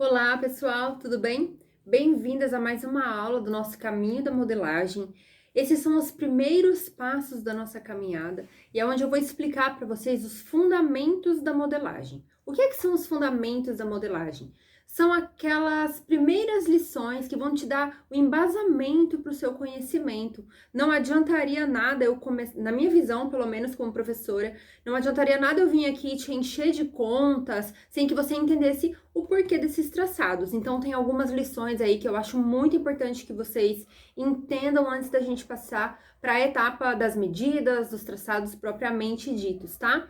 Olá, pessoal, tudo bem? Bem-vindas a mais uma aula do nosso caminho da modelagem. Esses são os primeiros passos da nossa caminhada e é onde eu vou explicar para vocês os fundamentos da modelagem. O que são os fundamentos da modelagem? São aquelas primeiras lições que vão te dar o embasamento para o seu conhecimento. Não adiantaria nada eu começar, na minha visão, pelo menos como professora, não adiantaria nada eu vir aqui te encher de contas sem que você entendesse o porquê desses traçados. Então, tem algumas lições aí que eu acho muito importante que vocês entendam antes da gente passar para a etapa das medidas, dos traçados propriamente ditos, tá?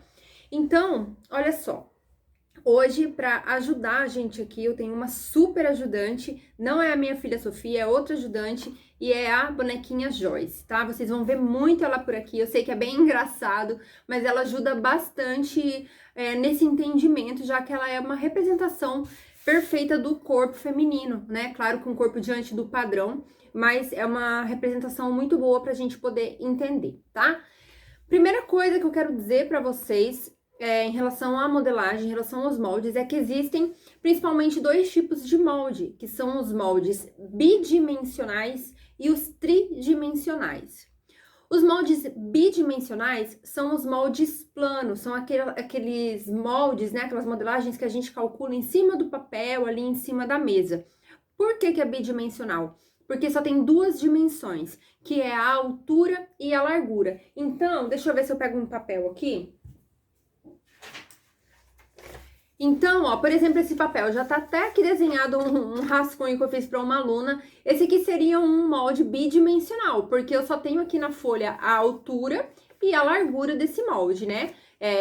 Então, olha só. Hoje, para ajudar a gente aqui, eu tenho uma super ajudante, não é a minha filha Sofia, é outra ajudante e é a bonequinha Joyce, tá? Vocês vão ver muito ela por aqui, eu sei que é bem engraçado, mas ela ajuda bastante nesse entendimento, já que ela é uma representação perfeita do corpo feminino, né? Claro, com o corpo diante do padrão, mas é uma representação muito boa pra gente poder entender, tá? Primeira coisa que eu quero dizer para vocês em relação à modelagem, em relação aos moldes, é que existem principalmente dois tipos de molde, que são os moldes bidimensionais e os tridimensionais. Os moldes bidimensionais são os moldes planos, são aqueles moldes, né, aquelas modelagens que a gente calcula em cima do papel, ali em cima da mesa. Por que é bidimensional? Porque só tem duas dimensões, que é a altura e a largura. Então, deixa eu ver se eu pego um papel aqui. Então, ó, por exemplo, esse papel já tá até aqui desenhado um rascunho que eu fiz para uma aluna. Esse aqui seria um molde bidimensional, porque eu só tenho aqui na folha a altura e a largura desse molde, né?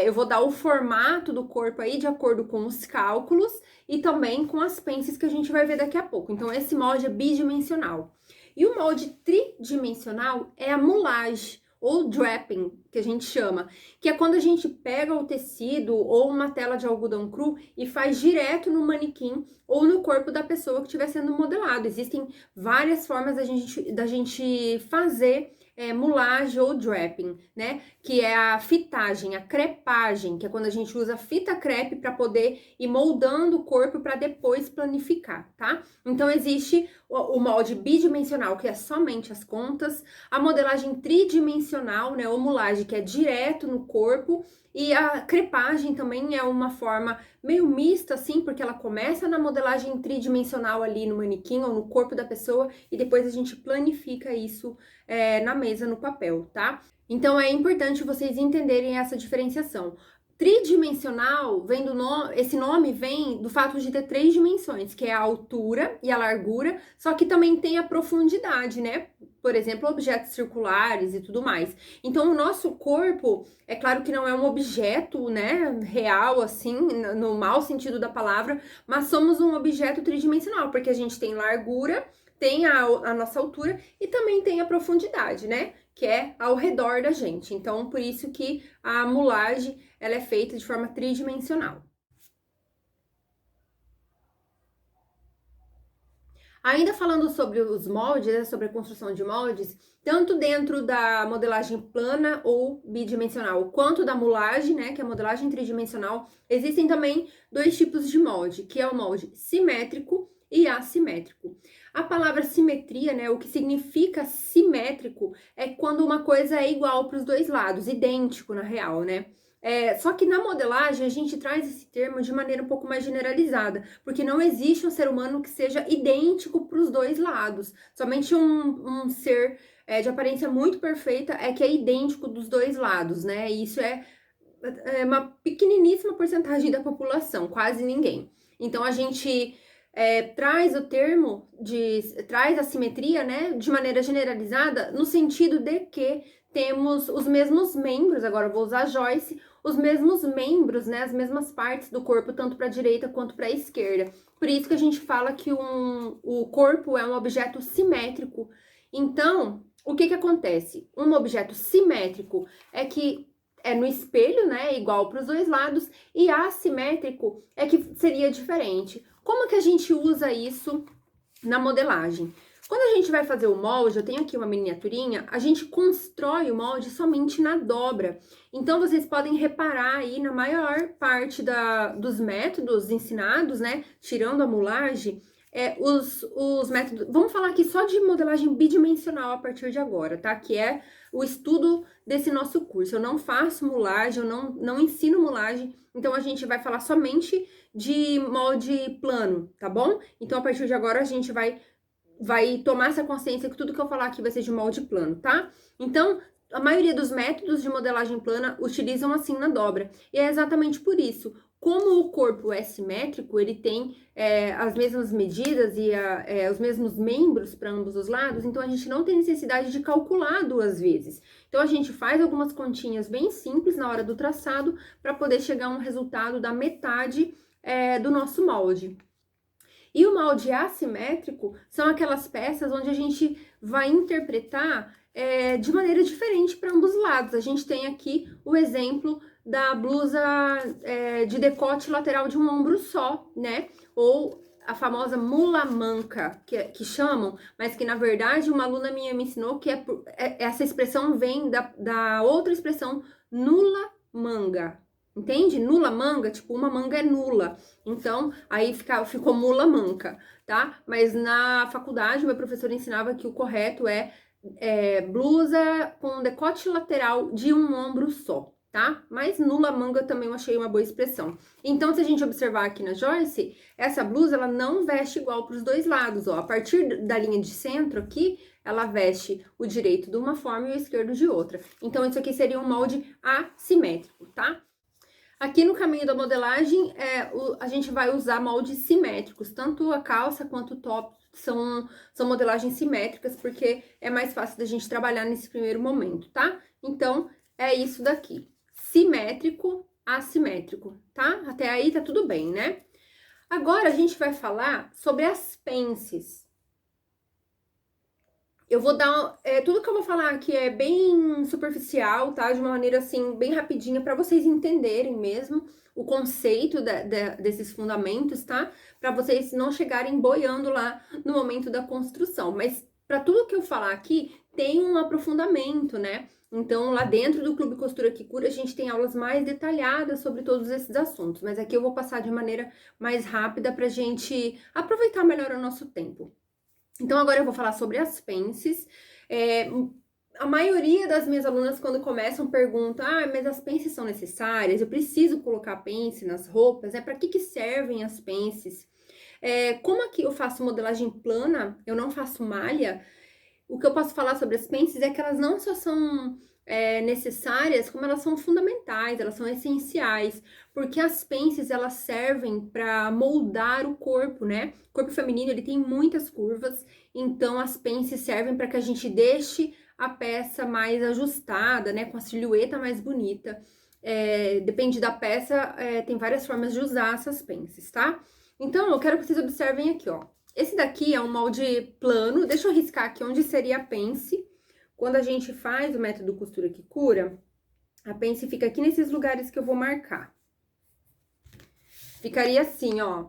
Eu vou dar o formato do corpo aí de acordo com os cálculos e também com as pences que a gente vai ver daqui a pouco. Então, esse molde é bidimensional. E o molde tridimensional é a moulage, ou draping, que a gente chama, que é quando a gente pega o tecido ou uma tela de algodão cru e faz direto no manequim ou no corpo da pessoa que estiver sendo modelado. Existem várias formas da gente fazer moulage ou draping, né? Que é a fitagem, a crepagem, que é quando a gente usa fita crepe para poder ir moldando o corpo para depois planificar, tá? Então existe o molde bidimensional, que é somente as contas, a modelagem tridimensional, né, ou moulage, que é direto no corpo, e a crepagem também é uma forma meio mista, assim, porque ela começa na modelagem tridimensional ali no manequim ou no corpo da pessoa, e depois a gente planifica isso na mesa, no papel, tá? Então é importante vocês entenderem essa diferenciação. Tridimensional vem esse nome vem do fato de ter três dimensões, que é a altura e a largura, só que também tem a profundidade, né? Por exemplo, objetos circulares e tudo mais. Então, o nosso corpo, é claro que não é um objeto, né, real, assim, no mau sentido da palavra, mas somos um objeto tridimensional, porque a gente tem largura, tem a nossa altura e também tem a profundidade, né? Que é ao redor da gente. Então, por isso que a moulage, ela é feita de forma tridimensional. Ainda falando sobre os moldes, né, sobre a construção de moldes, tanto dentro da modelagem plana ou bidimensional, quanto da moulage, né, que é a modelagem tridimensional, existem também dois tipos de molde, que é o molde simétrico e assimétrico. A palavra simetria, né, o que significa simétrico é quando uma coisa é igual para os dois lados, idêntico na real, né? Só que na modelagem a gente traz esse termo de maneira um pouco mais generalizada, porque não existe um ser humano que seja idêntico para os dois lados. Somente um ser de aparência muito perfeita é que é idêntico dos dois lados, né? E isso é uma pequeniníssima porcentagem da população, quase ninguém. Então a gente traz o termo traz a simetria, né, de maneira generalizada, no sentido de que temos os mesmos membros, agora eu vou usar Joyce, os mesmos membros, né, as mesmas partes do corpo, tanto para a direita quanto para a esquerda. Por isso que a gente fala que o corpo é um objeto simétrico. Então, o que acontece? Um objeto simétrico é que é no espelho, né, igual para os dois lados, e assimétrico é que seria diferente. Como que a gente usa isso na modelagem? Quando a gente vai fazer o molde, eu tenho aqui uma miniaturinha, a gente constrói o molde somente na dobra. Então, vocês podem reparar aí na maior parte dos métodos ensinados, né, tirando a mulagem, os métodos... Vamos falar aqui só de modelagem bidimensional a partir de agora, tá? Que é o estudo desse nosso curso. Eu não faço mulagem, eu não ensino mulagem, então a gente vai falar somente de molde plano, tá bom? Então, a partir de agora, a gente vai tomar essa consciência que tudo que eu falar aqui vai ser de molde plano, tá? Então, a maioria dos métodos de modelagem plana utilizam assim na dobra. E é exatamente por isso. Como o corpo é simétrico, ele tem as mesmas medidas e os mesmos membros para ambos os lados, então a gente não tem necessidade de calcular 2 vezes. Então, a gente faz algumas continhas bem simples na hora do traçado para poder chegar a um resultado da metade do nosso molde. E o molde assimétrico são aquelas peças onde a gente vai interpretar de maneira diferente para ambos os lados. A gente tem aqui o exemplo da blusa de decote lateral de um ombro só, né? Ou a famosa mula manca, que chamam, mas que na verdade uma aluna minha me ensinou que essa expressão vem da outra expressão nula manga. Entende? Nula manga, tipo, uma manga é nula. Então, aí ficou mula manca, tá? Mas na faculdade, meu professor ensinava que o correto é blusa com decote lateral de um ombro só, tá? Mas nula manga também eu achei uma boa expressão. Então, se a gente observar aqui na Joyce, essa blusa, ela não veste igual para os 2 lados, ó. A partir da linha de centro aqui, ela veste o direito de uma forma e o esquerdo de outra. Então, isso aqui seria um molde assimétrico, tá? Aqui no caminho da modelagem, a gente vai usar moldes simétricos, tanto a calça quanto o top são modelagens simétricas, porque é mais fácil da gente trabalhar nesse primeiro momento, tá? Então, é isso daqui, simétrico, assimétrico, tá? Até aí tá tudo bem, né? Agora, a gente vai falar sobre as pences. Eu vou dar... tudo que eu vou falar aqui é bem superficial, tá? De uma maneira, assim, bem rapidinha, pra vocês entenderem mesmo o conceito desses fundamentos, tá? Pra vocês não chegarem boiando lá no momento da construção. Mas pra tudo que eu falar aqui, tem um aprofundamento, né? Então, lá dentro do Clube Costura que Cura, a gente tem aulas mais detalhadas sobre todos esses assuntos. Mas aqui eu vou passar de maneira mais rápida pra gente aproveitar melhor o nosso tempo. Então, agora eu vou falar sobre as pences. A maioria das minhas alunas, quando começam, perguntam: mas as pences são necessárias? Eu preciso colocar pence nas roupas? Para que servem as pences? Como aqui eu faço modelagem plana, eu não faço malha, o que eu posso falar sobre as pences é que elas não só são necessárias, como elas são fundamentais, elas são essenciais, porque as pences, elas servem para moldar o corpo, né? O corpo feminino, ele tem muitas curvas, então as pences servem para que a gente deixe a peça mais ajustada, né? Com a silhueta mais bonita. Depende da peça, tem várias formas de usar essas pences, tá? Então, eu quero que vocês observem aqui, ó. Esse daqui é um molde plano, deixa eu riscar aqui onde seria a pence. Quando a gente faz o método costura que cura, a pence fica aqui nesses lugares que eu vou marcar. Ficaria assim, ó,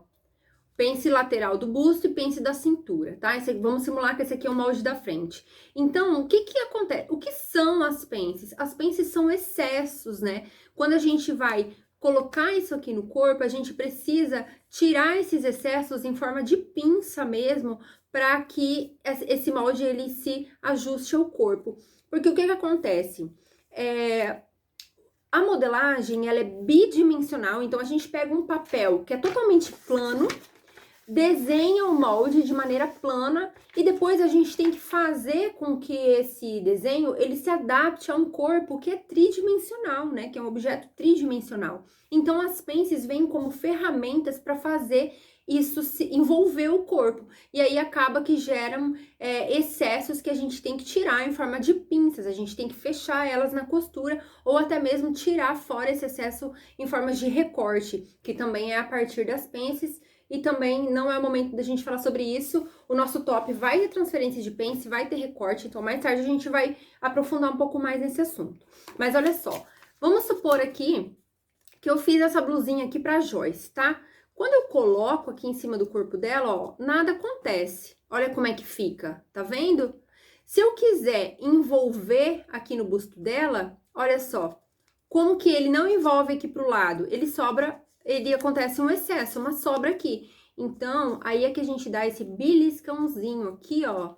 pence lateral do busto e pence da cintura, tá? Vamos simular que esse aqui é o molde da frente. Então, o que que acontece? O que são as pences? As pences são excessos, né? Quando a gente vai colocar isso aqui no corpo, a gente precisa tirar esses excessos em forma de pinça mesmo, para que esse molde ele se ajuste ao corpo. Porque o que que acontece? A modelagem, ela é bidimensional, então a gente pega um papel que é totalmente plano, desenha o molde de maneira plana e depois a gente tem que fazer com que esse desenho ele se adapte a um corpo que é tridimensional, né? Que é um objeto tridimensional. Então, as pences vêm como ferramentas para fazer isso se envolver o corpo. E aí acaba que geram excessos que a gente tem que tirar em forma de pinças, a gente tem que fechar elas na costura ou até mesmo tirar fora esse excesso em forma de recorte, que também é a partir das pences. E também não é o momento da gente falar sobre isso. O nosso top vai ter transferência de pence, vai ter recorte, então mais tarde a gente vai aprofundar um pouco mais nesse assunto. Mas olha só, vamos supor aqui que eu fiz essa blusinha aqui pra Joyce, tá? Quando eu coloco aqui em cima do corpo dela, ó, nada acontece. Olha como é que fica, tá vendo? Se eu quiser envolver aqui no busto dela, olha só, como que ele não envolve aqui pro lado, ele sobra, ele acontece um excesso, uma sobra aqui. Então, aí é que a gente dá esse beliscãozinho aqui, ó,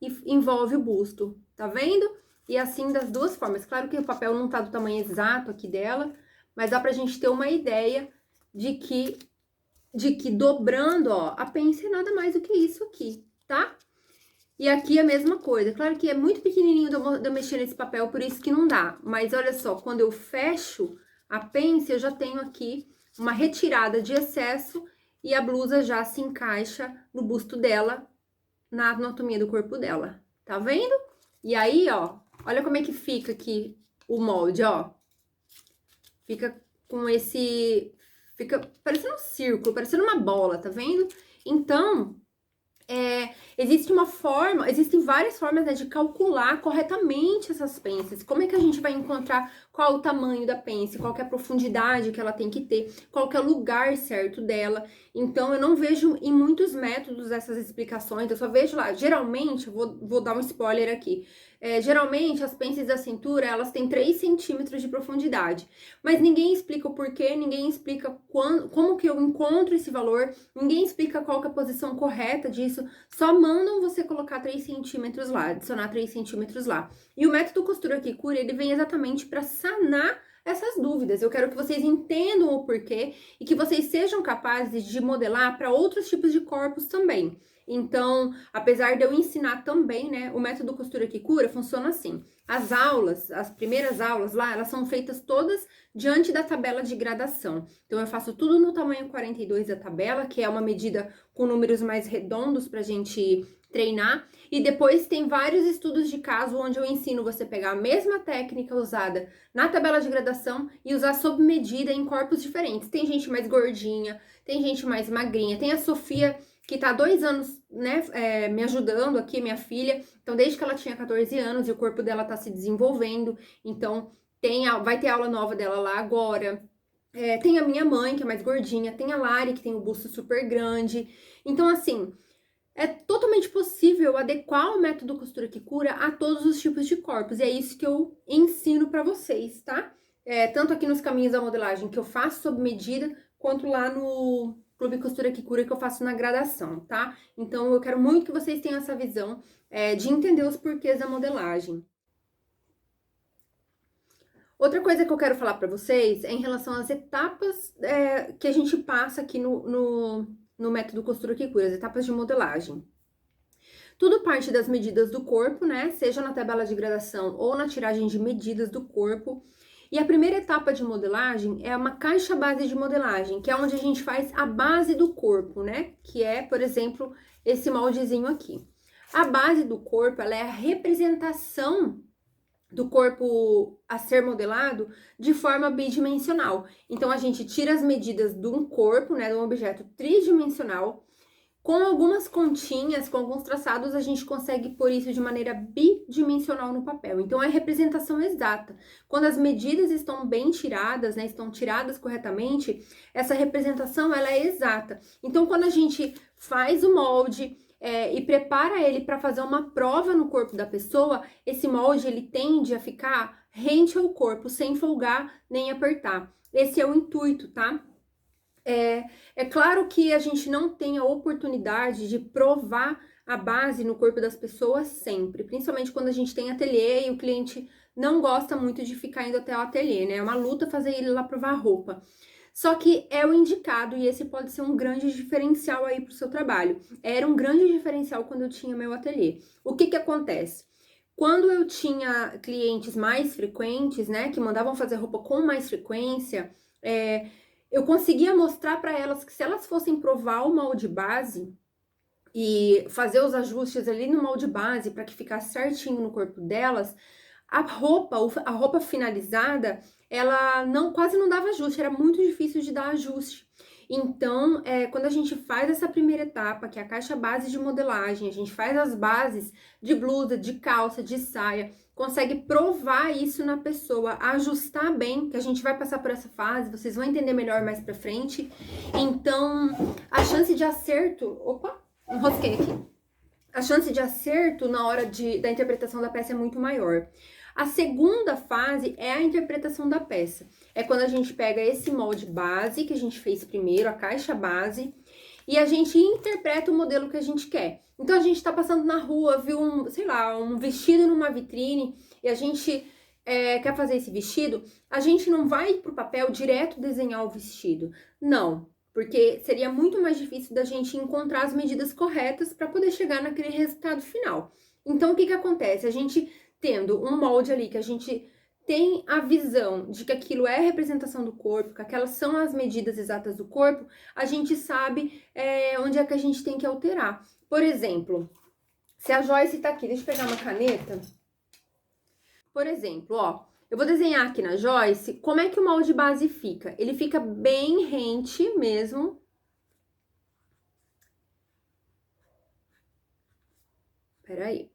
e envolve o busto, tá vendo? E assim das duas formas. Claro que o papel não tá do tamanho exato aqui dela, mas dá pra gente ter uma ideia de que dobrando, ó, a pence é nada mais do que isso aqui, tá? E aqui a mesma coisa. Claro que é muito pequenininho de eu mexer nesse papel, por isso que não dá. Mas olha só, quando eu fecho a pence, eu já tenho aqui uma retirada de excesso e a blusa já se encaixa no busto dela, na anatomia do corpo dela. Tá vendo? E aí, ó, olha como é que fica aqui o molde, ó. Fica com esse... Fica parecendo um círculo, parecendo uma bola, tá vendo? Então, existem várias formas, né, de calcular corretamente essas pences. Como é que a gente vai encontrar qual o tamanho da pence, qual que é a profundidade que ela tem que ter, qual que é o lugar certo dela. Então, eu não vejo em muitos métodos essas explicações, eu só vejo lá, geralmente, vou dar um spoiler aqui, geralmente as pences da cintura, elas têm 3 centímetros de profundidade, mas ninguém explica o porquê, ninguém explica como que eu encontro esse valor, ninguém explica qual que é a posição correta disso, só mandam você colocar 3 centímetros lá, adicionar 3 centímetros lá. E o método costura que cura, ele vem exatamente para sanar essas dúvidas. Eu quero que vocês entendam o porquê e que vocês sejam capazes de modelar para outros tipos de corpos também. Então, apesar de eu ensinar também, né, o método costura que cura funciona assim. As aulas, as primeiras aulas lá, elas são feitas todas diante da tabela de gradação. Então, eu faço tudo no tamanho 42 da tabela, que é uma medida com números mais redondos pra gente treinar. E depois tem vários estudos de caso onde eu ensino você pegar a mesma técnica usada na tabela de gradação e usar sob medida em corpos diferentes. Tem gente mais gordinha, tem gente mais magrinha, tem a Sofia que tá há 2 anos, né, me ajudando aqui, minha filha. Então, desde que ela tinha 14 anos e o corpo dela tá se desenvolvendo. Então, vai ter aula nova dela lá agora. Tem a minha mãe, que é mais gordinha. Tem a Lari, que tem o busto super grande. Então, assim, é totalmente possível adequar o método costura que cura a todos os tipos de corpos. E é isso que eu ensino pra vocês, tá? Tanto aqui nos caminhos da modelagem, que eu faço sob medida, quanto lá no Clube Costura que Cura, que eu faço na gradação, tá? Então, eu quero muito que vocês tenham essa visão de entender os porquês da modelagem. Outra coisa que eu quero falar pra vocês é em relação às etapas que a gente passa aqui no método Costura que Cura, as etapas de modelagem. Tudo parte das medidas do corpo, né? Seja na tabela de gradação ou na tiragem de medidas do corpo. E a primeira etapa de modelagem é uma caixa base de modelagem, que é onde a gente faz a base do corpo, né? Que é, por exemplo, esse moldezinho aqui. A base do corpo, ela é a representação do corpo a ser modelado de forma bidimensional. Então, a gente tira as medidas de um corpo, né? De um objeto tridimensional. Com algumas continhas, com alguns traçados, a gente consegue pôr isso de maneira bidimensional no papel. Então, é representação exata. Quando as medidas estão bem tiradas, né, estão tiradas corretamente, essa representação, ela é exata. Então, quando a gente faz o molde e prepara ele para fazer uma prova no corpo da pessoa, esse molde, ele tende a ficar rente ao corpo, sem folgar nem apertar. Esse é o intuito, tá? É claro que a gente não tem a oportunidade de provar a base no corpo das pessoas sempre, principalmente quando a gente tem ateliê e o cliente não gosta muito de ficar indo até o ateliê, né? É uma luta fazer ele lá provar a roupa. Só que é o indicado e esse pode ser um grande diferencial aí pro seu trabalho. Era um grande diferencial quando eu tinha meu ateliê. O que que acontece? Quando eu tinha clientes mais frequentes, né, que mandavam fazer roupa com mais frequência, eu conseguia mostrar para elas que se elas fossem provar o molde base e fazer os ajustes ali no molde base para que ficasse certinho no corpo delas, a roupa finalizada, ela quase não dava ajuste, era muito difícil de dar ajuste. Então, quando a gente faz essa primeira etapa, que é a caixa base de modelagem, a gente faz as bases de blusa, de calça, de saia, consegue provar isso na pessoa, ajustar bem, que a gente vai passar por essa fase, vocês vão entender melhor mais pra frente. Então, a chance de acerto... Opa, enrosquei aqui. A chance de acerto na hora da interpretação da peça é muito maior. A segunda fase é a interpretação da peça. É quando a gente pega esse molde base que a gente fez primeiro, a caixa base, e a gente interpreta o modelo que a gente quer. Então, a gente tá passando na rua, viu um vestido numa vitrine, e a gente quer fazer esse vestido, a gente não vai pro papel direto desenhar o vestido. Não, porque seria muito mais difícil da gente encontrar as medidas corretas para poder chegar naquele resultado final. Então, o que acontece? A gente tendo um molde ali que a gente tem a visão de que aquilo é representação do corpo, que aquelas são as medidas exatas do corpo, a gente sabe onde é que a gente tem que alterar. Por exemplo, se a Joyce tá aqui, deixa eu pegar uma caneta. Por exemplo, ó, eu vou desenhar aqui na Joyce como é que o molde base fica. Ele fica bem rente mesmo. Peraí.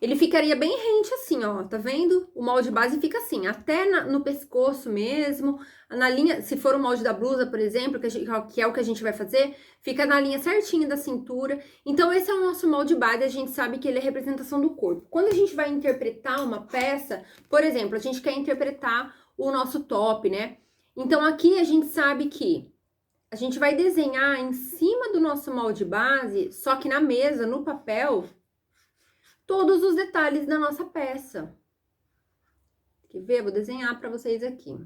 Ele ficaria bem rente assim, ó, tá vendo? O molde base fica assim, até no pescoço mesmo, na linha, se for o molde da blusa, por exemplo, que é o que a gente vai fazer, fica na linha certinha da cintura. Então, esse é o nosso molde base, a gente sabe que ele é representação do corpo. Quando a gente vai interpretar uma peça, por exemplo, a gente quer interpretar o nosso top, né? Então, aqui a gente sabe que a gente vai desenhar em cima do nosso molde base, só que na mesa, no papel, todos os detalhes da nossa peça. Quer ver? Vou desenhar para vocês aqui.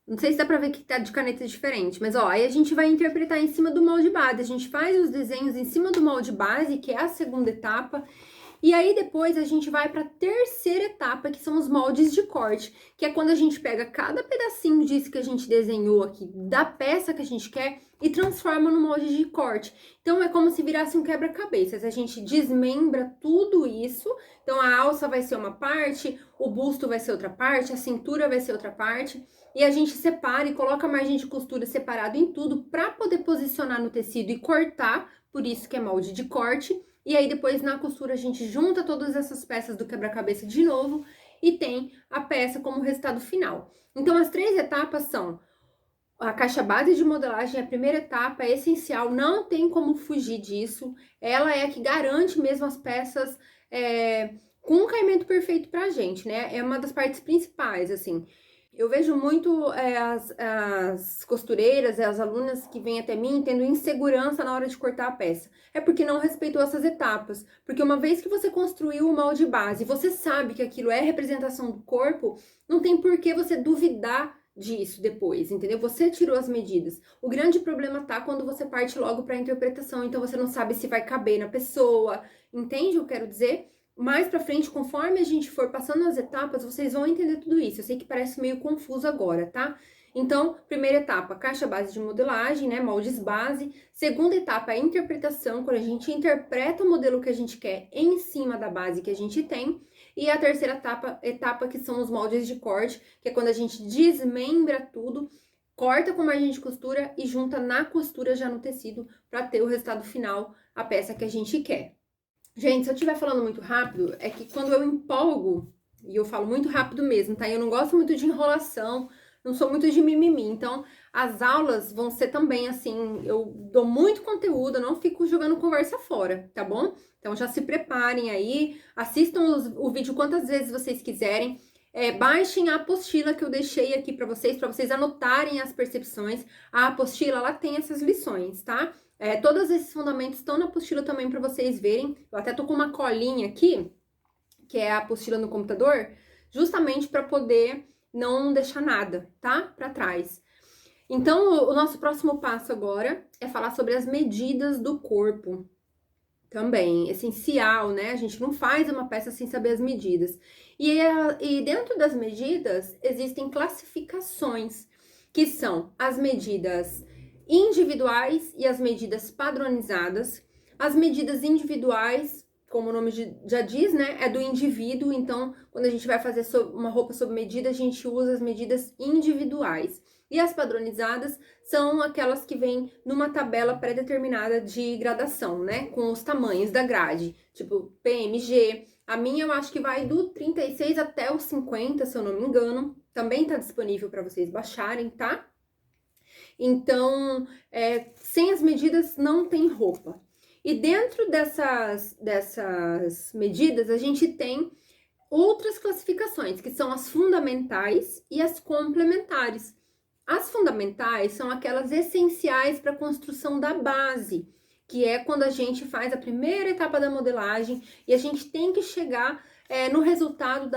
Não sei se dá pra ver que tá de caneta diferente, mas ó, aí a gente vai interpretar em cima do molde base. A gente faz os desenhos em cima do molde base, que é a segunda etapa. E aí depois a gente vai para a terceira etapa, que são os moldes de corte, que é quando a gente pega cada pedacinho disso que a gente desenhou aqui, da peça que a gente quer, e transforma no molde de corte. Então é como se virasse um quebra-cabeças, a gente desmembra tudo isso. Então a alça vai ser uma parte, o busto vai ser outra parte, a cintura vai ser outra parte, e a gente separa e coloca a margem de costura separado em tudo para poder posicionar no tecido e cortar, por isso que é molde de corte. E aí, depois, na costura, a gente junta todas essas peças do quebra-cabeça de novo e tem a peça como resultado final. Então, as três etapas são a caixa base de modelagem, a primeira etapa é essencial, não tem como fugir disso. Ela é a que garante mesmo as peças com um caimento perfeito pra gente, né? É uma das partes principais, assim. Eu vejo muito as costureiras, as alunas que vêm até mim tendo insegurança na hora de cortar a peça. É porque não respeitou essas etapas. Porque uma vez que você construiu o molde base, você sabe que aquilo é representação do corpo, não tem por que você duvidar disso depois, entendeu? Você tirou as medidas. O grande problema tá quando você parte logo para a interpretação, então você não sabe se vai caber na pessoa, entende o que eu quero dizer? Mais pra frente, conforme a gente for passando as etapas, vocês vão entender tudo isso. Eu sei que parece meio confuso agora, tá? Então, primeira etapa, caixa base de modelagem, né? Moldes base. Segunda etapa, a interpretação, quando a gente interpreta o modelo que a gente quer em cima da base que a gente tem. E a terceira etapa que são os moldes de corte, que é quando a gente desmembra tudo, corta com margem de costura e junta na costura já no tecido para ter o resultado final, a peça que a gente quer. Gente, se eu estiver falando muito rápido, é que quando eu empolgo, e eu falo muito rápido mesmo, tá? Eu não gosto muito de enrolação, não sou muito de mimimi, então as aulas vão ser também assim, eu dou muito conteúdo, eu não fico jogando conversa fora, tá bom? Então já se preparem aí, assistam o vídeo quantas vezes vocês quiserem, baixem a apostila que eu deixei aqui pra vocês anotarem as percepções. A apostila, ela tem essas lições, tá? Todos esses fundamentos estão na apostila também para vocês verem. Eu até tô com uma colinha aqui, que é a apostila no computador, justamente para poder não deixar nada, tá? Para trás. Então, o nosso próximo passo agora é falar sobre as medidas do corpo. Também, essencial, né? A gente não faz uma peça sem saber as medidas. E dentro das medidas, existem classificações, que são as medidas individuais e as medidas padronizadas. As medidas individuais como o nome já diz, né, é do indivíduo, então quando a gente vai fazer uma roupa sob medida, a gente usa as medidas individuais. E as padronizadas são aquelas que vêm numa tabela pré-determinada de gradação, né, com os tamanhos da grade, tipo PMG. A minha eu acho que vai do 36 até o 50, se eu não me engano. Também tá disponível para vocês baixarem, tá? Então, sem as medidas não tem roupa. E dentro dessas medidas, a gente tem outras classificações, que são as fundamentais e as complementares. As fundamentais são aquelas essenciais para a construção da base, que é quando a gente faz a primeira etapa da modelagem e a gente tem que chegar no resultado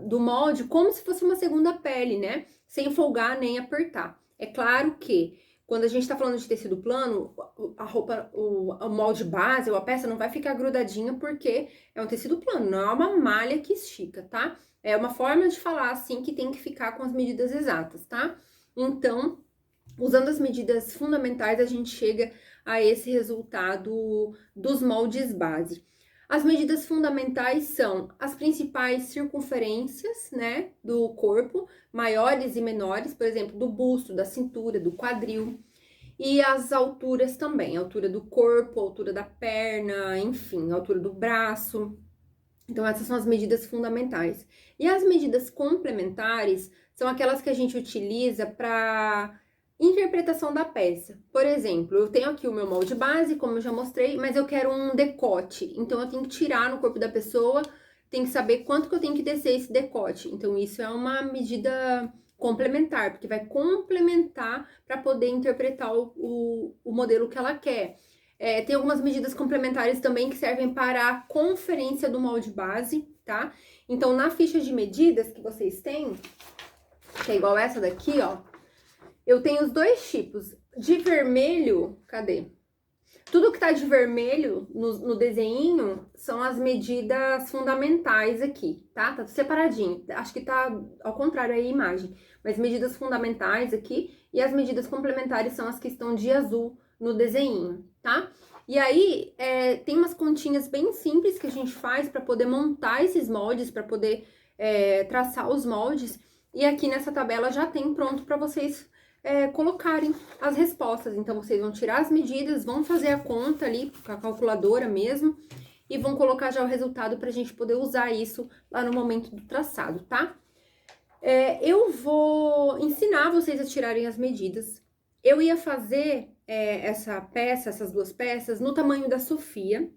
do molde como se fosse uma segunda pele, né? Sem folgar nem apertar. É claro que quando a gente tá falando de tecido plano, a roupa, o molde base ou a peça não vai ficar grudadinha porque é um tecido plano, não é uma malha que estica, tá? É uma forma de falar assim que tem que ficar com as medidas exatas, tá? Então, usando as medidas fundamentais, a gente chega a esse resultado dos moldes base. As medidas fundamentais são as principais circunferências, né, do corpo, maiores e menores, por exemplo, do busto, da cintura, do quadril, e as alturas também, a altura do corpo, a altura da perna, enfim, a altura do braço. Então, essas são as medidas fundamentais. E as medidas complementares são aquelas que a gente utiliza para interpretação da peça. Por exemplo, eu tenho aqui o meu molde base, como eu já mostrei, mas eu quero um decote. Então, eu tenho que tirar no corpo da pessoa, tenho que saber quanto que eu tenho que descer esse decote. Então, isso é uma medida complementar, porque vai complementar para poder interpretar o modelo que ela quer. Tem algumas medidas complementares também que servem para a conferência do molde base, tá? Então, na ficha de medidas que vocês têm, que é igual essa daqui, ó, eu tenho os dois tipos. De vermelho, cadê? Tudo que tá de vermelho no desenho são as medidas fundamentais aqui, tá? Tá separadinho. Acho que tá ao contrário aí a imagem. Mas medidas fundamentais aqui e as medidas complementares são as que estão de azul no desenho, tá? E aí, tem umas continhas bem simples que a gente faz para poder montar esses moldes, para poder traçar os moldes. E aqui nessa tabela já tem pronto para vocês colocarem as respostas. Então, vocês vão tirar as medidas, vão fazer a conta ali com a calculadora mesmo e vão colocar já o resultado para a gente poder usar isso lá no momento do traçado, tá? Eu vou ensinar vocês a tirarem as medidas. Eu ia fazer essas duas peças no tamanho da Sofia,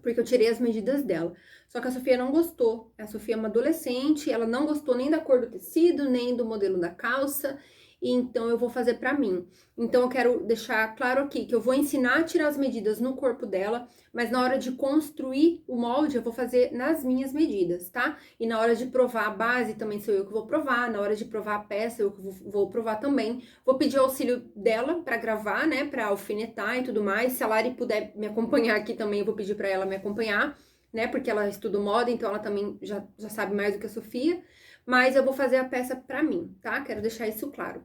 porque eu tirei as medidas dela. Só que a Sofia não gostou. A Sofia é uma adolescente, ela não gostou nem da cor do tecido, nem do modelo da calça. E então, eu vou fazer pra mim. Então, eu quero deixar claro aqui que eu vou ensinar a tirar as medidas no corpo dela, mas na hora de construir o molde, eu vou fazer nas minhas medidas, tá? E na hora de provar a base, também sou eu que vou provar. Na hora de provar a peça, eu que vou provar também. Vou pedir auxílio dela pra gravar, né? Pra alfinetar e tudo mais. Se a Lari puder me acompanhar aqui também, eu vou pedir pra ela me acompanhar, né? Porque ela estuda moda, então ela também já sabe mais do que a Sofia. Mas eu vou fazer a peça pra mim, tá? Quero deixar isso claro.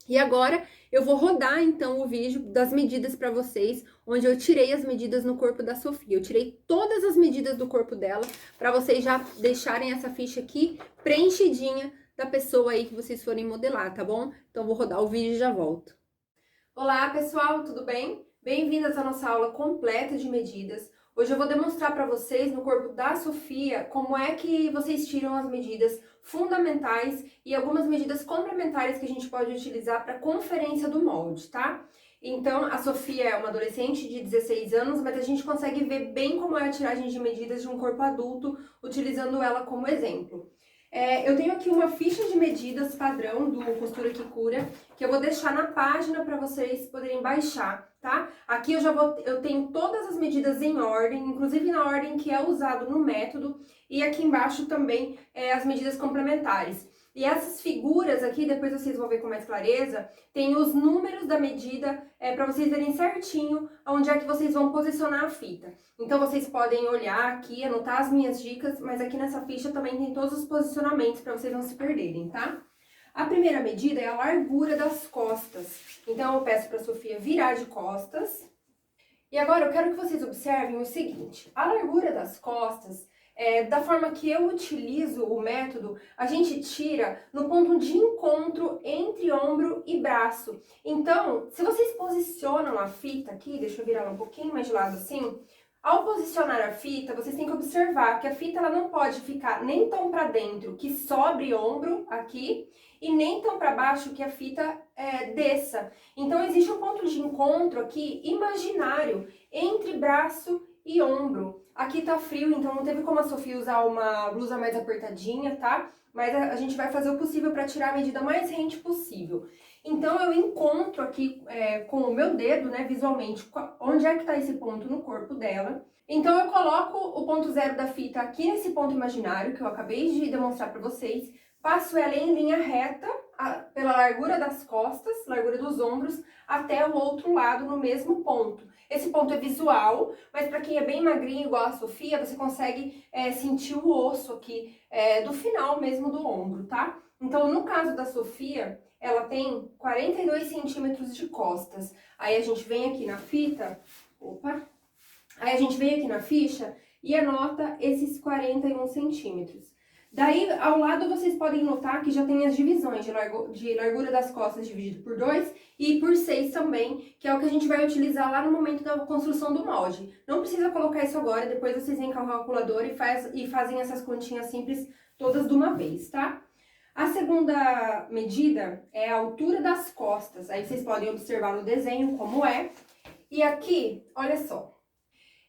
E agora, eu vou rodar, então, o vídeo das medidas pra vocês, onde eu tirei as medidas no corpo da Sofia. Eu tirei todas as medidas do corpo dela, pra vocês já deixarem essa ficha aqui preenchidinha da pessoa aí que vocês forem modelar, tá bom? Então, vou rodar o vídeo e já volto. Olá, pessoal, tudo bem? Bem-vindas à nossa aula completa de medidas. Hoje eu vou demonstrar para vocês, no corpo da Sofia, como é que vocês tiram as medidas fundamentais e algumas medidas complementares que a gente pode utilizar para conferência do molde, tá? Então, a Sofia é uma adolescente de 16 anos, mas a gente consegue ver bem como é a tiragem de medidas de um corpo adulto, utilizando ela como exemplo. Eu tenho aqui uma ficha de medidas padrão do Costura que Cura, que eu vou deixar na página para vocês poderem baixar, tá? Aqui eu tenho todas as medidas em ordem, inclusive na ordem que é usado no método, e aqui embaixo também as medidas complementares. E essas figuras aqui, depois vocês vão ver com mais clareza, tem os números da medida para vocês verem certinho onde é que vocês vão posicionar a fita. Então, vocês podem olhar aqui, anotar as minhas dicas, mas aqui nessa ficha também tem todos os posicionamentos para vocês não se perderem, tá? A primeira medida é a largura das costas. Então, eu peço para a Sofia virar de costas. E agora eu quero que vocês observem o seguinte, a largura das costas, da forma que eu utilizo o método, a gente tira no ponto de encontro entre ombro e braço. Então, se vocês posicionam a fita aqui, deixa eu virar ela um pouquinho mais de lado assim, ao posicionar a fita, vocês têm que observar que a fita ela não pode ficar nem tão para dentro que sobre ombro aqui, e nem tão para baixo que a fita desça. Então, existe um ponto de encontro aqui imaginário entre braço e ombro. Aqui tá frio, então não teve como a Sofia usar uma blusa mais apertadinha, tá? Mas a gente vai fazer o possível para tirar a medida mais rente possível. Então, eu encontro aqui com o meu dedo, né, visualmente, onde é que tá esse ponto no corpo dela. Então, eu coloco o ponto zero da fita aqui nesse ponto imaginário, que eu acabei de demonstrar para vocês, passo ela em linha reta, pela largura das costas, largura dos ombros, até o outro lado no mesmo ponto. Esse ponto é visual, mas para quem é bem magrinho, igual a Sofia, você consegue sentir o osso aqui do final mesmo do ombro, tá? Então, no caso da Sofia, ela tem 42 centímetros de costas. Aí a gente vem aqui na fita, aí a gente vem aqui na ficha e anota esses 41 centímetros. Daí, ao lado, vocês podem notar que já tem as divisões de largura das costas dividido por 2 e por 6 também, que é o que a gente vai utilizar lá no momento da construção do molde. Não precisa colocar isso agora, depois vocês vêm com a calculadora e fazem essas continhas simples todas de uma vez, tá? A segunda medida é a altura das costas, aí vocês podem observar no desenho como é. E aqui, olha só,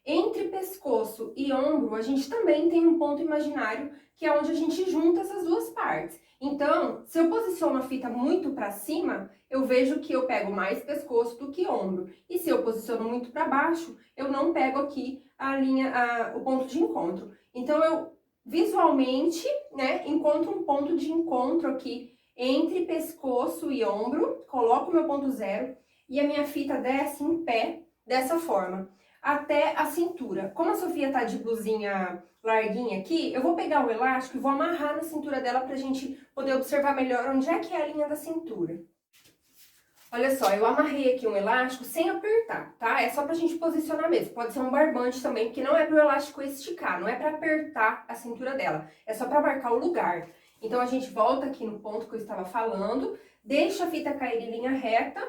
entre pescoço e ombro, a gente também tem um ponto imaginário, que é onde a gente junta essas duas partes. Então, se eu posiciono a fita muito para cima, eu vejo que eu pego mais pescoço do que ombro. E se eu posiciono muito para baixo, eu não pego aqui o ponto de encontro. Então, eu visualmente, né, encontro um ponto de encontro aqui entre pescoço e ombro, coloco o meu ponto zero e a minha fita desce em pé dessa forma, até a cintura. Como a Sofia tá de blusinha larguinha aqui, eu vou pegar o elástico e vou amarrar na cintura dela pra gente poder observar melhor onde é que é a linha da cintura. Olha só, eu amarrei aqui um elástico sem apertar, tá? É só pra gente posicionar mesmo. Pode ser um barbante também, porque não é pro elástico esticar, não é pra apertar a cintura dela. É só pra marcar o lugar. Então, a gente volta aqui no ponto que eu estava falando, deixa a fita cair em linha reta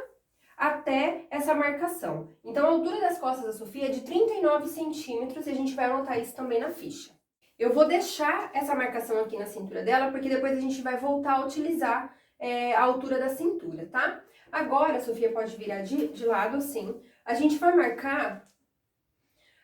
até essa marcação. Então, a altura das costas da Sofia é de 39 centímetros e a gente vai anotar isso também na ficha. Eu vou deixar essa marcação aqui na cintura dela, porque depois a gente vai voltar a utilizar a altura da cintura, tá? Agora, a Sofia pode virar de lado assim. A gente vai marcar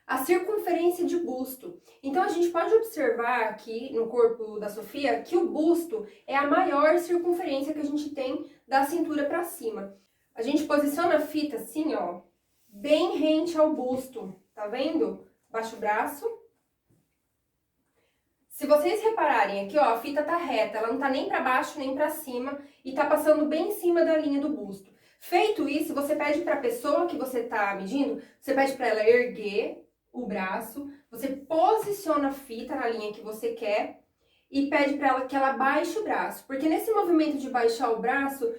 a circunferência de busto. Então, a gente pode observar aqui no corpo da Sofia que o busto é a maior circunferência que a gente tem da cintura para cima. A gente posiciona a fita assim, ó, bem rente ao busto, tá vendo? Baixa o braço. Se vocês repararem aqui, ó, a fita tá reta, ela não tá nem para baixo nem para cima e tá passando bem em cima da linha do busto. Feito isso, você pede para a pessoa que você tá medindo, você pede para ela erguer o braço, você posiciona a fita na linha que você quer e pede para ela que ela baixe o braço, porque nesse movimento de baixar o braço,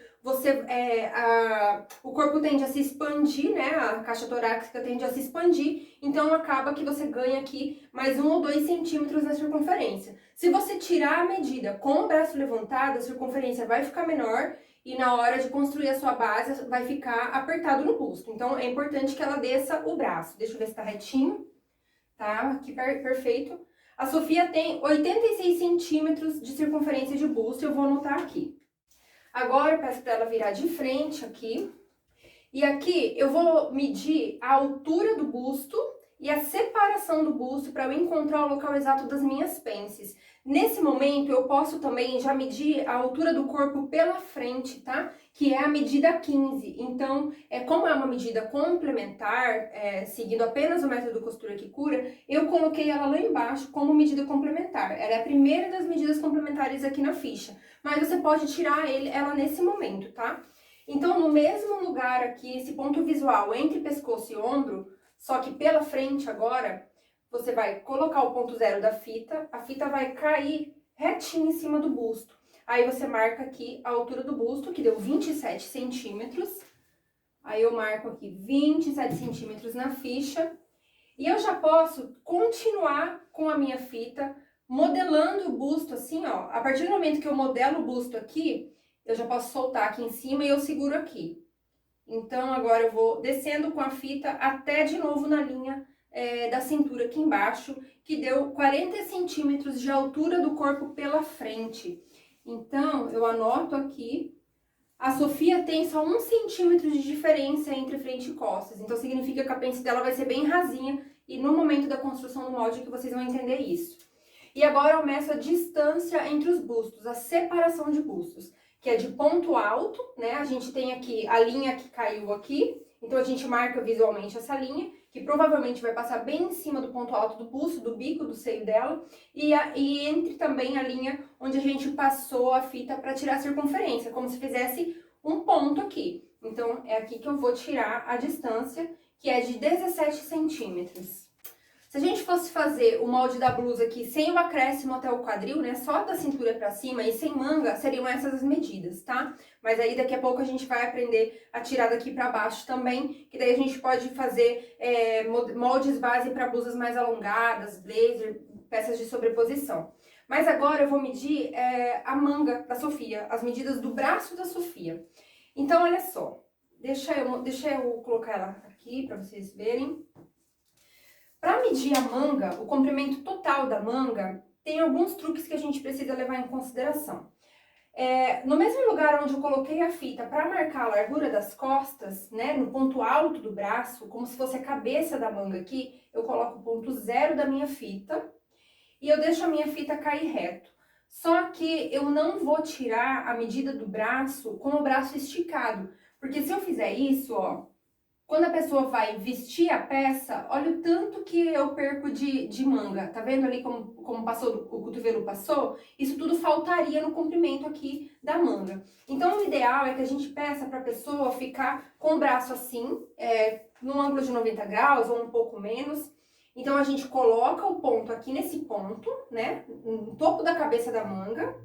o corpo tende a se expandir, né? A caixa torácica tende a se expandir, então acaba que você ganha aqui mais 1 ou 2 centímetros na circunferência. Se você tirar a medida com o braço levantado, a circunferência vai ficar menor e na hora de construir a sua base vai ficar apertado no busto. Então é importante que ela desça o braço. Deixa eu ver se tá retinho. Tá? Aqui perfeito. A Sofia tem 86 centímetros de circunferência de busto, eu vou anotar aqui. Agora eu peço para ela virar de frente aqui. E aqui eu vou medir a altura do busto e a separação do busto para eu encontrar o local exato das minhas pences. Nesse momento eu posso também já medir a altura do corpo pela frente, tá? Que é a medida 15. Então, como é uma medida complementar, seguindo apenas o método costura que cura, eu coloquei ela lá embaixo como medida complementar. Ela é a primeira das medidas complementares aqui na ficha, mas você pode tirar ela nesse momento, tá? Então, no mesmo lugar aqui, esse ponto visual entre pescoço e ombro, só que pela frente agora, você vai colocar o ponto zero da fita, a fita vai cair retinho em cima do busto. Aí você marca aqui a altura do busto, que deu 27 centímetros, Aí eu marco aqui 27 centímetros na ficha. E eu já posso continuar com a minha fita, modelando o busto assim, ó. A partir do momento que eu modelo o busto aqui, eu já posso soltar aqui em cima e eu seguro aqui. Então, agora eu vou descendo com a fita até de novo na linha da cintura aqui embaixo, que deu 40 centímetros de altura do corpo pela frente. Então, eu anoto aqui. A Sofia tem só 1 centímetro de diferença entre frente e costas, então significa que a pence dela vai ser bem rasinha e no momento da construção do molde que vocês vão entender isso. E agora eu meço a distância entre os bustos, a separação de bustos, que é de ponto alto, né? A gente tem aqui a linha que caiu aqui, então a gente marca visualmente essa linha, que provavelmente vai passar bem em cima do ponto alto do busto, do bico, do seio dela, e entre também a linha onde a gente passou a fita para tirar a circunferência, como se fizesse um ponto aqui. Então, é aqui que eu vou tirar a distância, que é de 17 centímetros. Se a gente fosse fazer o molde da blusa aqui sem o acréscimo até o quadril, né, só da cintura pra cima e sem manga, seriam essas as medidas, tá? Mas aí daqui a pouco a gente vai aprender a tirar daqui pra baixo também, que daí a gente pode fazer moldes base para blusas mais alongadas, blazer, peças de sobreposição. Mas agora eu vou medir a manga da Sofia, as medidas do braço da Sofia. Então, olha só, deixa eu colocar ela aqui pra vocês verem. Para medir a manga, o comprimento total da manga, tem alguns truques que a gente precisa levar em consideração. No mesmo lugar onde eu coloquei a fita para marcar a largura das costas, né, no ponto alto do braço, como se fosse a cabeça da manga aqui, eu coloco o ponto 0 da minha fita e eu deixo a minha fita cair reto. Só que eu não vou tirar a medida do braço com o braço esticado, porque se eu fizer isso, ó, quando a pessoa vai vestir a peça, olha o tanto que eu perco de manga. Tá vendo ali como passou, o cotovelo passou? Isso tudo faltaria no comprimento aqui da manga. Então, o ideal é que a gente peça para a pessoa ficar com o braço assim, num ângulo de 90 graus ou um pouco menos. Então, a gente coloca o ponto aqui nesse ponto, né, no topo da cabeça da manga.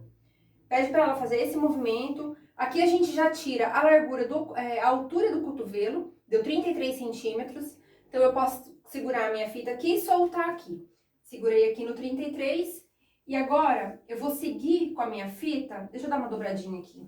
Pede para ela fazer esse movimento. Aqui a gente já tira a largura, a altura do cotovelo, deu 33 centímetros. Então, eu posso segurar a minha fita aqui e soltar aqui. Segurei aqui no 33. E agora, eu vou seguir com a minha fita. Deixa eu dar uma dobradinha aqui.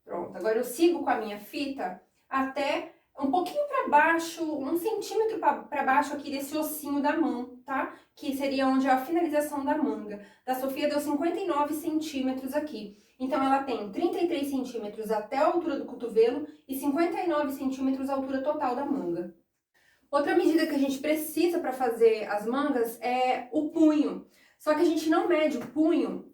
Pronto, agora eu sigo com a minha fita até um pouquinho para baixo, 1 centímetro para baixo aqui desse ossinho da mão, tá? Que seria onde é a finalização da manga. Da Sofia deu 59 centímetros aqui. Então, ela tem 33 centímetros até a altura do cotovelo e 59 centímetros a altura total da manga. Outra medida que a gente precisa para fazer as mangas é o punho. Só que a gente não mede o punho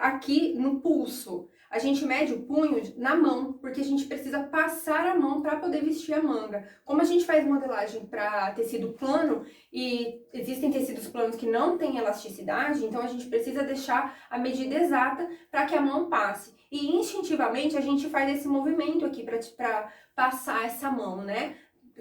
aqui no pulso. A gente mede o punho na mão, porque a gente precisa passar a mão para poder vestir a manga. Como a gente faz modelagem para tecido plano e existem tecidos planos que não têm elasticidade, então a gente precisa deixar a medida exata para que a mão passe. E instintivamente a gente faz esse movimento aqui para passar essa mão, né?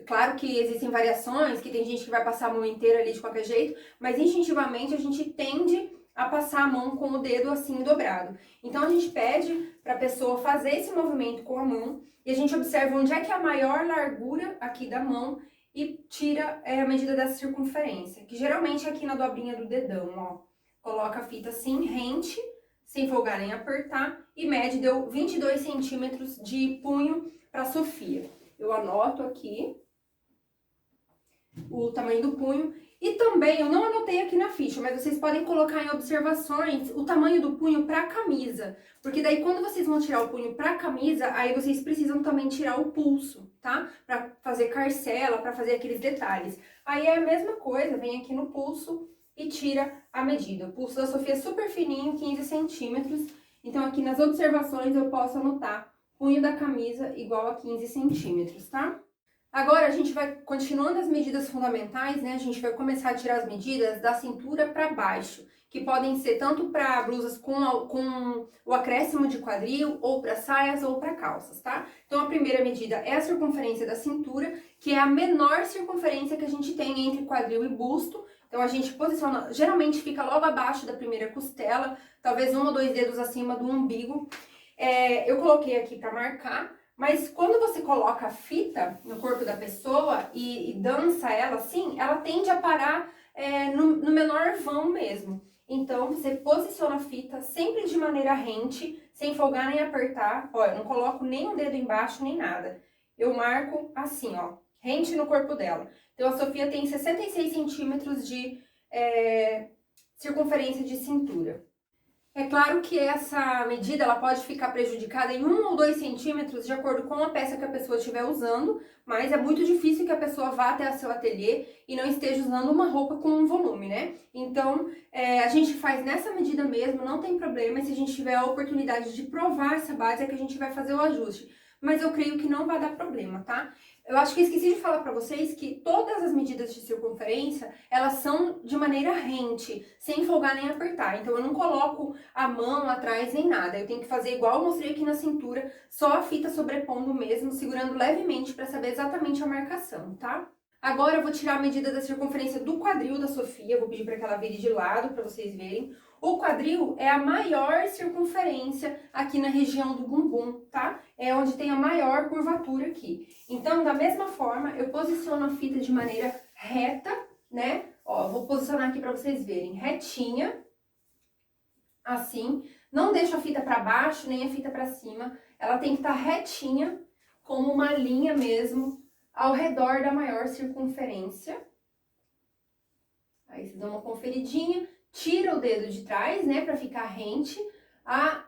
Claro que existem variações, que tem gente que vai passar a mão inteira ali de qualquer jeito, mas instintivamente a gente tende a passar a mão com o dedo assim dobrado. Então, a gente pede para a pessoa fazer esse movimento com a mão e a gente observa onde é que é a maior largura aqui da mão e tira a medida dessa circunferência, que geralmente é aqui na dobrinha do dedão, ó. Coloca a fita assim, rente, sem folgar nem apertar, e mede, deu 22 centímetros de punho para Sofia. Eu anoto aqui o tamanho do punho. E também, eu não anotei aqui na ficha, mas vocês podem colocar em observações o tamanho do punho para camisa. Porque daí, quando vocês vão tirar o punho para camisa, aí vocês precisam também tirar o pulso, tá? Para fazer carcela, para fazer aqueles detalhes. Aí é a mesma coisa, vem aqui no pulso e tira a medida. O pulso da Sofia é super fininho, 15 centímetros. Então, aqui nas observações eu posso anotar punho da camisa igual a 15 centímetros, tá? Agora, a gente vai, continuando as medidas fundamentais, né? A gente vai começar a tirar as medidas da cintura para baixo, que podem ser tanto para blusas com o acréscimo de quadril, ou para saias, ou para calças, tá? Então, a primeira medida é a circunferência da cintura, que é a menor circunferência que a gente tem entre quadril e busto, Então a gente posiciona, geralmente fica logo abaixo da primeira costela, talvez 1 ou 2 dedos acima do umbigo. Eu coloquei aqui para marcar, mas quando você coloca a fita no corpo da pessoa e dança ela assim, ela tende a parar no menor vão mesmo. Então, você posiciona a fita sempre de maneira rente, sem folgar nem apertar. Ó, eu não coloco nem um dedo embaixo, nem nada. Eu marco assim, ó, rente no corpo dela. Então, a Sofia tem 66 centímetros de circunferência de cintura. É claro que essa medida ela pode ficar prejudicada em 1 ou 2 centímetros de acordo com a peça que a pessoa estiver usando, mas é muito difícil que a pessoa vá até o seu ateliê e não esteja usando uma roupa com um volume, né? Então, a gente faz nessa medida mesmo, não tem problema, se a gente tiver a oportunidade de provar essa base é que a gente vai fazer o ajuste. Mas eu creio que não vai dar problema, tá? Eu acho que esqueci de falar para vocês que todas as medidas de circunferência, elas são de maneira rente, sem folgar nem apertar. Então, eu não coloco a mão atrás nem nada. Eu tenho que fazer igual eu mostrei aqui na cintura, só a fita sobrepondo mesmo, segurando levemente para saber exatamente a marcação, tá? Agora eu vou tirar a medida da circunferência do quadril da Sofia, vou pedir para que ela vire de lado para vocês verem. O quadril é a maior circunferência aqui na região do bumbum, tá? É onde tem a maior curvatura aqui. Então, da mesma forma, eu posiciono a fita de maneira reta, né? Ó, vou posicionar aqui para vocês verem, retinha, assim. Não deixo a fita para baixo, nem a fita para cima. Ela tem que estar retinha, como uma linha mesmo, ao redor da maior circunferência. Aí você dá uma conferidinha, tira o dedo de trás, né, para ficar rente. A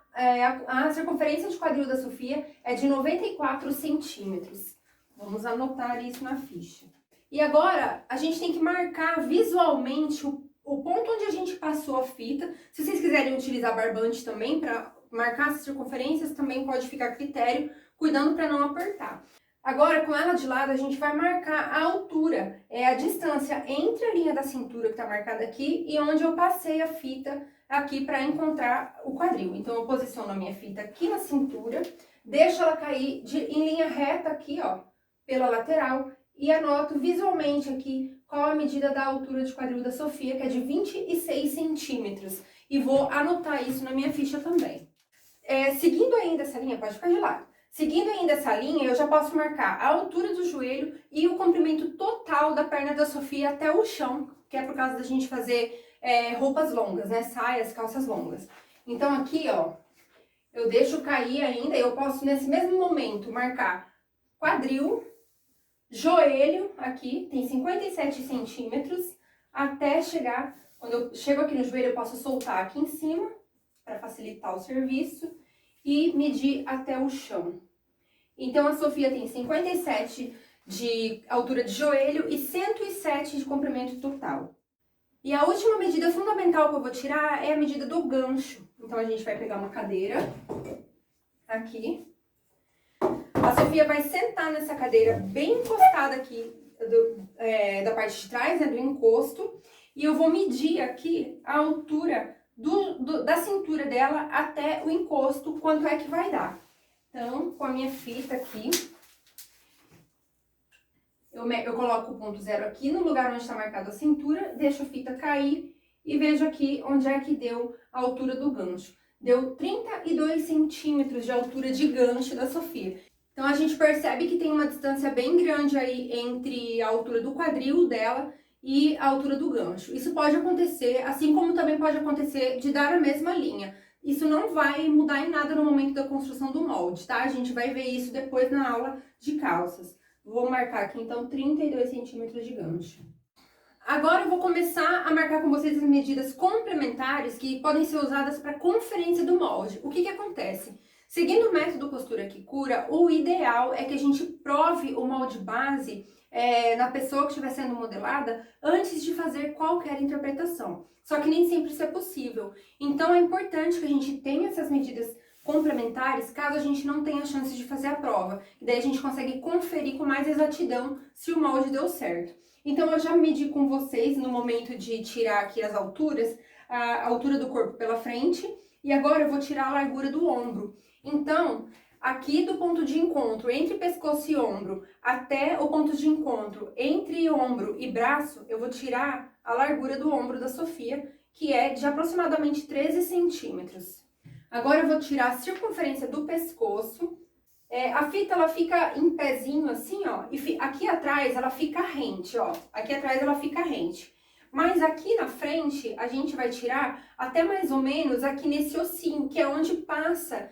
circunferência de quadril da Sofia é de 94 centímetros. Vamos anotar isso na ficha. E agora, a gente tem que marcar visualmente o ponto onde a gente passou a fita. Se vocês quiserem utilizar barbante também para marcar as circunferências, também pode ficar a critério, cuidando para não apertar. Agora, com ela de lado, a gente vai marcar a altura, a distância entre a linha da cintura que está marcada aqui e onde eu passei a fita aqui para encontrar o quadril. Então, eu posiciono a minha fita aqui na cintura, deixo ela cair em linha reta aqui, ó, pela lateral e anoto visualmente aqui qual a medida da altura de quadril da Sofia, que é de 26 centímetros. E vou anotar isso na minha ficha também. Seguindo ainda essa linha, pode ficar de lado. Seguindo ainda essa linha, eu já posso marcar a altura do joelho e o comprimento total da perna da Sofia até o chão, que é por causa da gente fazer roupas longas, né? Saias, calças longas. Então aqui, ó, eu deixo cair ainda, eu posso nesse mesmo momento marcar quadril, joelho, aqui, tem 57 centímetros, até chegar, quando eu chego aqui no joelho, eu posso soltar aqui em cima, para facilitar o serviço, e medir até o chão. Então, a Sofia tem 57 de altura de joelho e 107 de comprimento total. E a última medida fundamental que eu vou tirar é a medida do gancho. Então, a gente vai pegar uma cadeira, aqui. A Sofia vai sentar nessa cadeira bem encostada aqui da parte de trás, né, do encosto. E eu vou medir aqui a altura da cintura dela até o encosto, quanto é que vai dar. Então, com a minha fita aqui, eu coloco o ponto zero aqui no lugar onde está marcado a cintura, deixo a fita cair e vejo aqui onde é que deu a altura do gancho. Deu 32 centímetros de altura de gancho da Sofia. Então, a gente percebe que tem uma distância bem grande aí entre a altura do quadril dela e a altura do gancho. Isso pode acontecer, assim como também pode acontecer de dar a mesma linha. Isso não vai mudar em nada no momento da construção do molde, tá? A gente vai ver isso depois na aula de calças. Vou marcar aqui, então, 32 centímetros de gancho. Agora eu vou começar a marcar com vocês as medidas complementares que podem ser usadas para conferência do molde. O que acontece? Seguindo o método Costura que Cura, o ideal é que a gente prove o molde base na pessoa que estiver sendo modelada antes de fazer qualquer interpretação. Só que nem sempre isso é possível. Então é importante que a gente tenha essas medidas complementares caso a gente não tenha chance de fazer a prova. E daí a gente consegue conferir com mais exatidão se o molde deu certo. Então eu já medi com vocês no momento de tirar aqui as alturas, a altura do corpo pela frente. E agora eu vou tirar a largura do ombro. Então, aqui do ponto de encontro entre pescoço e ombro até o ponto de encontro entre ombro e braço, eu vou tirar a largura do ombro da Sofia, que é de aproximadamente 13 centímetros. Agora eu vou tirar a circunferência do pescoço. A fita, ela fica em pezinho assim, ó, e aqui atrás ela fica rente, ó. Aqui atrás ela fica rente. Mas aqui na frente, a gente vai tirar até mais ou menos aqui nesse ossinho, que é onde passa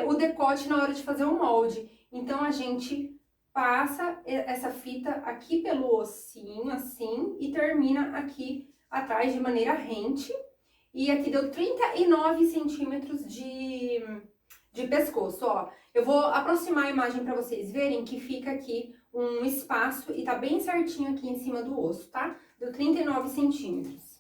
o decote na hora de fazer o molde. Então, a gente passa essa fita aqui pelo ossinho, assim, e termina aqui atrás de maneira rente. E aqui deu 39 centímetros de pescoço, ó. Eu vou aproximar a imagem para vocês verem que fica aqui um espaço e tá bem certinho aqui em cima do osso, tá? Deu 39 centímetros.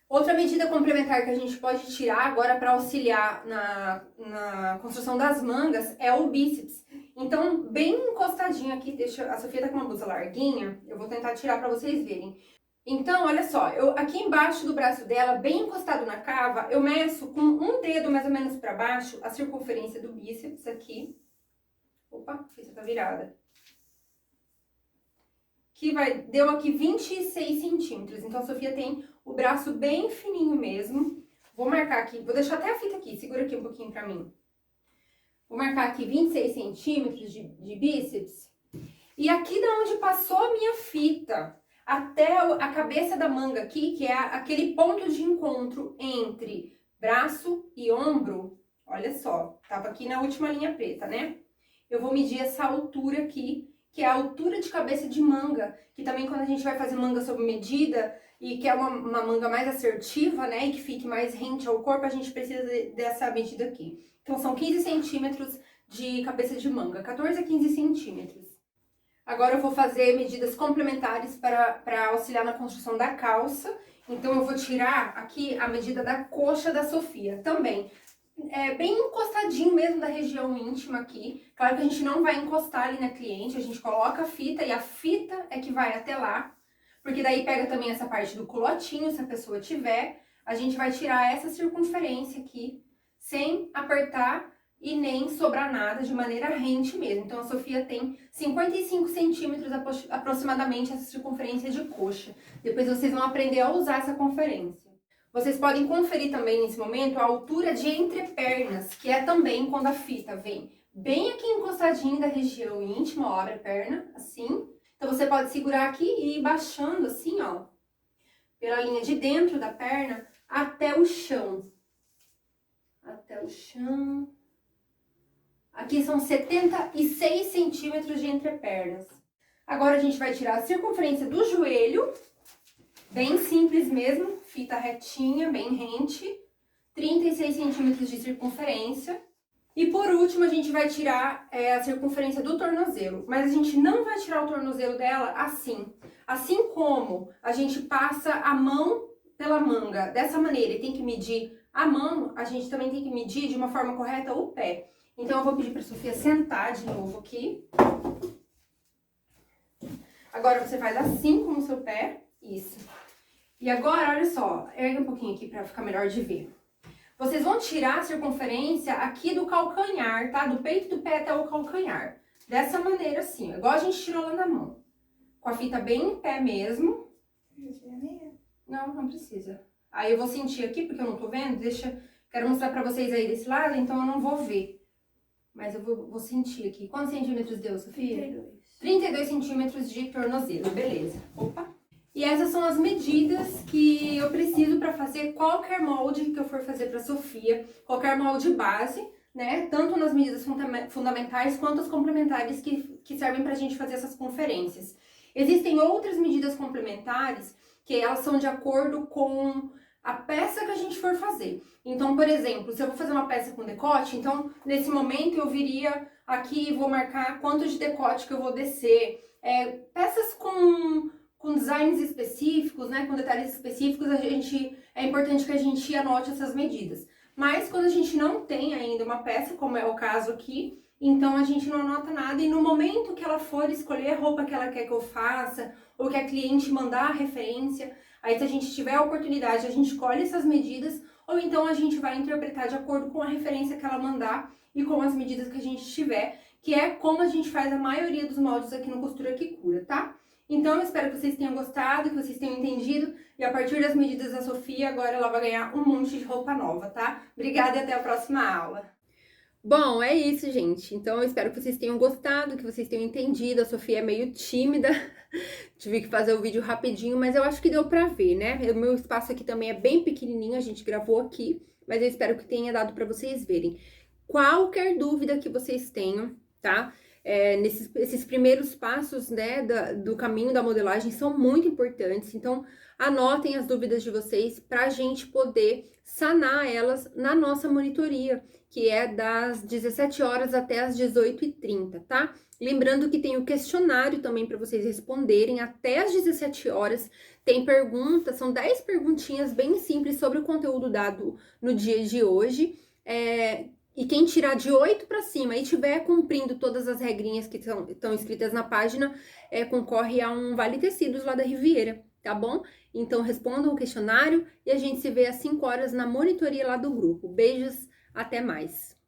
Outra medida complementar que a gente pode tirar agora para auxiliar na construção das mangas é o bíceps. Então, bem encostadinho aqui, a Sofia tá com uma blusa larguinha, eu vou tentar tirar para vocês verem. Então, olha só, aqui embaixo do braço dela, bem encostado na cava, eu meço com um dedo mais ou menos para baixo a circunferência do bíceps aqui. Opa, a fita tá virada. Deu aqui 26 centímetros, então a Sofia tem o braço bem fininho mesmo. Vou marcar aqui, vou deixar até a fita aqui, segura aqui um pouquinho pra mim. Vou marcar aqui 26 centímetros de bíceps. E aqui da onde passou a minha fita, até a cabeça da manga aqui, que é aquele ponto de encontro entre braço e ombro, olha só, tava aqui na última linha preta, né? Eu vou medir essa altura aqui, que é a altura de cabeça de manga, que também quando a gente vai fazer manga sob medida e quer uma manga mais assertiva, né, e que fique mais rente ao corpo, a gente precisa dessa medida aqui. Então são 15 centímetros de cabeça de manga, 14 a 15 centímetros. Agora eu vou fazer medidas complementares para auxiliar na construção da calça. Então eu vou tirar aqui a medida da coxa da Sofia também. Bem encostadinho mesmo da região íntima aqui. Claro que a gente não vai encostar ali na cliente, a gente coloca a fita e a fita é que vai até lá. Porque daí pega também essa parte do culotinho, se a pessoa tiver. A gente vai tirar essa circunferência aqui, sem apertar e nem sobrar nada, de maneira rente mesmo. Então, a Sofia tem 55 centímetros aproximadamente essa circunferência de coxa. Depois vocês vão aprender a usar essa conferência. Vocês podem conferir também nesse momento a altura de entrepernas, que é também quando a fita vem bem aqui encostadinho da região íntima, ó, abre a perna, assim. Então, você pode segurar aqui e ir baixando assim, ó, pela linha de dentro da perna até o chão. Até o chão. Aqui são 76 centímetros de entrepernas. Agora a gente vai tirar a circunferência do joelho, bem simples mesmo, fita retinha, bem rente, 36 centímetros de circunferência. E por último a gente vai tirar a circunferência do tornozelo, mas a gente não vai tirar o tornozelo dela assim. Assim como a gente passa a mão pela manga dessa maneira e tem que medir a mão, a gente também tem que medir de uma forma correta o pé. Então, eu vou pedir para a Sofia sentar de novo aqui. Agora, você faz assim com o seu pé. Isso. E agora, olha só, ergue um pouquinho aqui para ficar melhor de ver. Vocês vão tirar a circunferência aqui do calcanhar, tá? Do peito do pé até o calcanhar. Dessa maneira assim, ó, igual a gente tirou lá na mão. Com a fita bem em pé mesmo. Não, não precisa. Aí eu vou sentir aqui, porque eu não tô vendo. Quero mostrar pra vocês aí desse lado, então eu não vou ver. Mas eu vou sentir aqui. Quantos centímetros deu, Sofia? 32. 32 centímetros de tornozelo, beleza. Opa! E essas são as medidas que eu preciso para fazer qualquer molde que eu for fazer para Sofia, qualquer molde base, né? Tanto nas medidas fundamentais quanto as complementares que servem para a gente fazer essas conferências. Existem outras medidas complementares que elas são de acordo com a peça que a gente for fazer. Então, por exemplo, se eu vou fazer uma peça com decote, então nesse momento eu viria aqui e vou marcar quanto de decote que eu vou descer. Peças com designs específicos, né, com detalhes específicos, é importante que a gente anote essas medidas. Mas quando a gente não tem ainda uma peça, como é o caso aqui, então a gente não anota nada e no momento que ela for escolher a roupa que ela quer que eu faça, ou que a cliente mandar a referência, aí se a gente tiver a oportunidade, a gente colhe essas medidas, ou então a gente vai interpretar de acordo com a referência que ela mandar e com as medidas que a gente tiver, que é como a gente faz a maioria dos moldes aqui no Costura que Cura, tá? Então, eu espero que vocês tenham gostado, que vocês tenham entendido. E a partir das medidas da Sofia, agora ela vai ganhar um monte de roupa nova, tá? Obrigada e até a próxima aula. Bom, é isso, gente. Então, eu espero que vocês tenham gostado, que vocês tenham entendido. A Sofia é meio tímida, tive que fazer o vídeo rapidinho, mas eu acho que deu pra ver, né? O meu espaço aqui também é bem pequenininho, a gente gravou aqui, mas eu espero que tenha dado pra vocês verem. Qualquer dúvida que vocês tenham, tá? Esses primeiros passos, né, do caminho da modelagem são muito importantes, então anotem as dúvidas de vocês para a gente poder sanar elas na nossa monitoria, que é das 17 horas até as 18h30, tá? Lembrando que tem o questionário também para vocês responderem até as 17 horas. Tem perguntas, são 10 perguntinhas bem simples sobre o conteúdo dado no dia de hoje. E quem tirar de 8 para cima e tiver cumprindo todas as regrinhas que estão escritas na página, concorre a um Vale Tecidos lá da Riviera, tá bom? Então respondam o questionário e a gente se vê às 5 horas na monitoria lá do grupo. Beijos, até mais!